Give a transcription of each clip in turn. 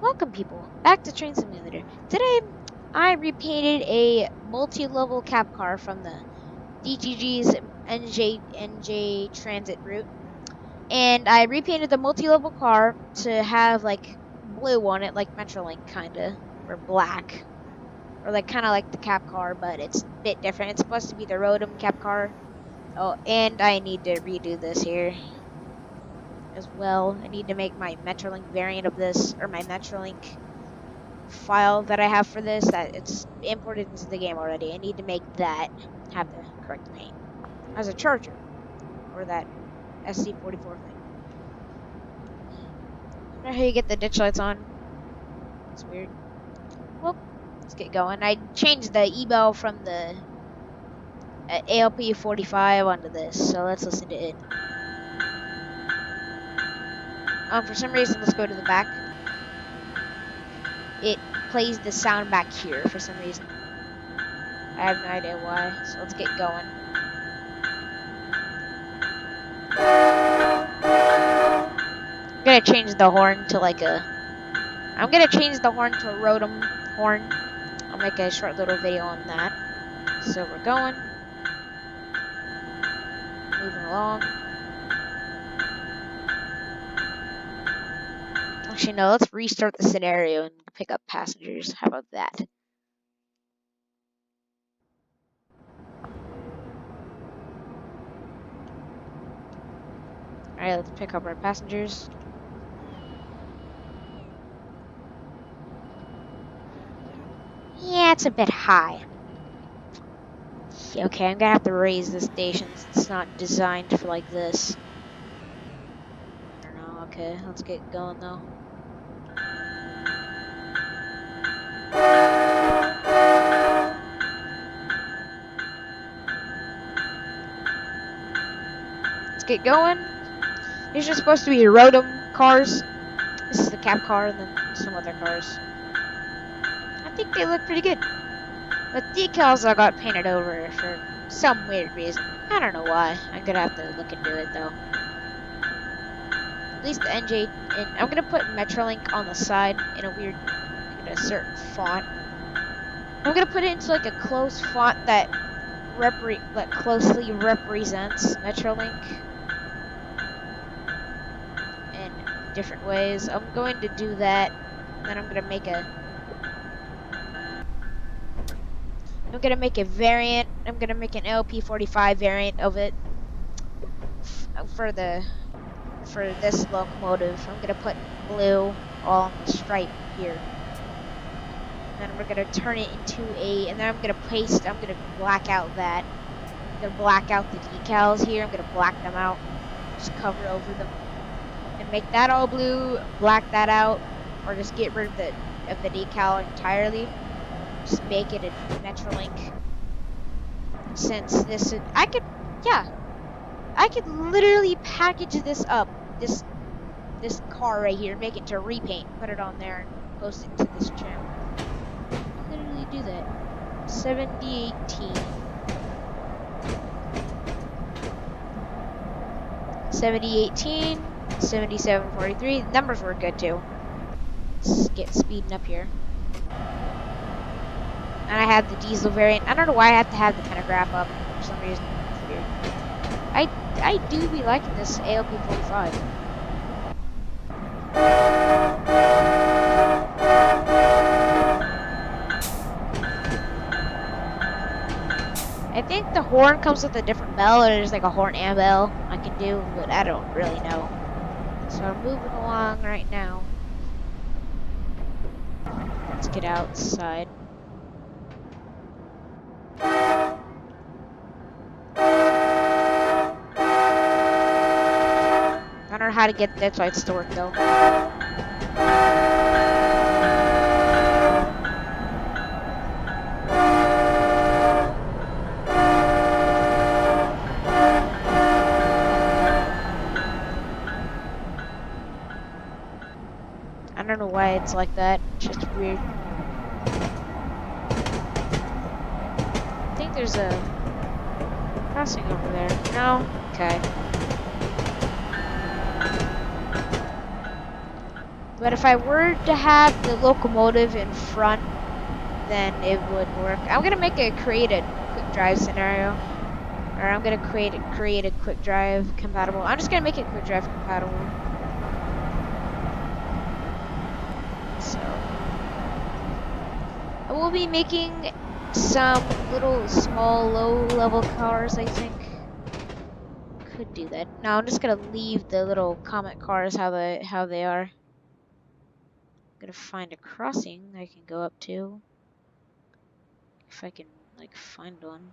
Welcome people, back to Train Simulator. Today, I repainted a multi-level cap car from the DTG's NJ transit route. And I repainted the multi-level car to have like blue on it, like Metrolink kinda, or black. Or like kinda like the cap car, but it's a bit different. It's supposed to be the Rotem cap car. Oh, and I need to redo this here as well. I need to make my Metrolink variant of this, or my Metrolink file that I have for this that it's imported into the game already. I need to make that have the correct paint as a charger or that SC44 thing. I don't know how you get the ditch lights on. It's weird. Well, let's get going. I changed the e-bell from the ALP45 onto this, so let's listen to it. For some reason, let's go to the back. It plays the sound back here for some reason. I have no idea why, so let's get going. I'm gonna change the horn to like a... I'm gonna change the horn to a Rotem horn. I'll make a short little video on that. So we're going. Moving along. Actually, no, let's restart the scenario and pick up passengers. How about that? Alright, let's pick up our passengers. Yeah, it's a bit high. Okay, I'm gonna have to raise the station since it's not designed for like this. I don't know, okay, let's get going though. Let's get going. These are supposed to be Rotem cars. This is the cap car and then some other cars. I think they look pretty good. But decals I got painted over for some weird reason. I don't know why. I'm gonna have to look into it though. At least the NJ, and I'm gonna put Metrolink on the side in a weird, in a certain font. I'm gonna put it into like a close font that closely represents Metrolink in different ways. I'm going to do that. Then I'm gonna make a variant. I'm gonna make an LP45 variant of it for this locomotive. I'm gonna put blue all on the stripe here. And then we're gonna turn it into and then I'm gonna black out that. I'm gonna black out the decals here. I'm gonna black them out. Just cover over them. And make that all blue, black that out, or just get rid of the decal entirely. Just make it a Metrolink. Since this, I could literally package this up, this car right here, make it to repaint, put it on there, and post it to this channel. I literally do that. 7018. 7018, 7743. The numbers were good too. Let's get speeding up here. And I have the diesel variant. I don't know why I have to have the pentagraph up for some reason. It's weird. I do be liking this ALP45. I think the horn comes with a different bell, or there's like a horn and bell I can do, but I don't really know. So I'm moving along right now. Let's get outside. I don't know how to get that lights to work though. I don't know why it's like that. It's just weird. I think there's a crossing over there. No? Okay. But if I were to have the locomotive in front, then it would work. I'm gonna make a create a quick drive scenario. Or I'm gonna create a quick drive compatible. I'm just gonna make it quick drive compatible. So I will be making some little small low level cars, I think. Could do that. No, I'm just gonna leave the little comet cars how they are. I'm gonna find a crossing I can go up to. If I can like find one.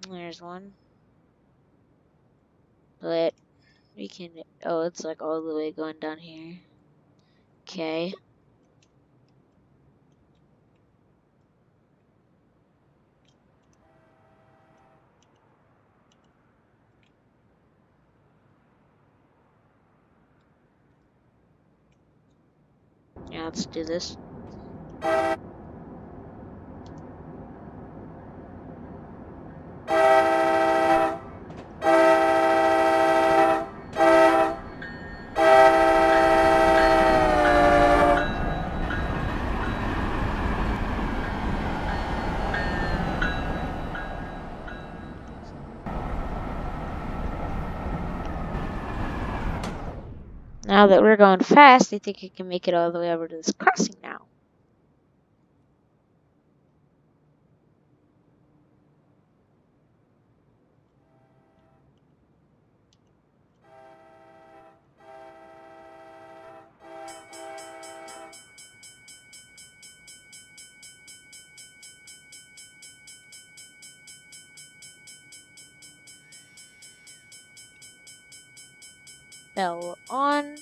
There's one. But we can oh, it's like all the way going down here. Okay. Yeah, let's do this. Now that we're going fast, I think I can make it all the way over to this crossing now. Bell on.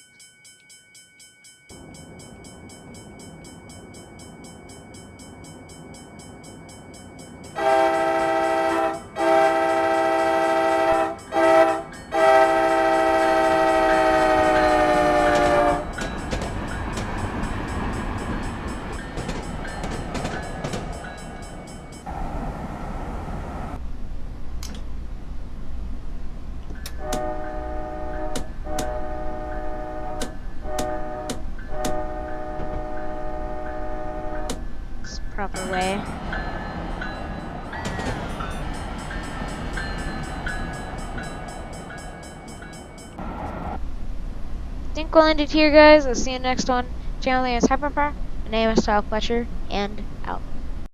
It's the proper way. I think we'll end it here, guys. I'll see you next one. Channel name is Hyperpower. My name is Kyle Fletcher, and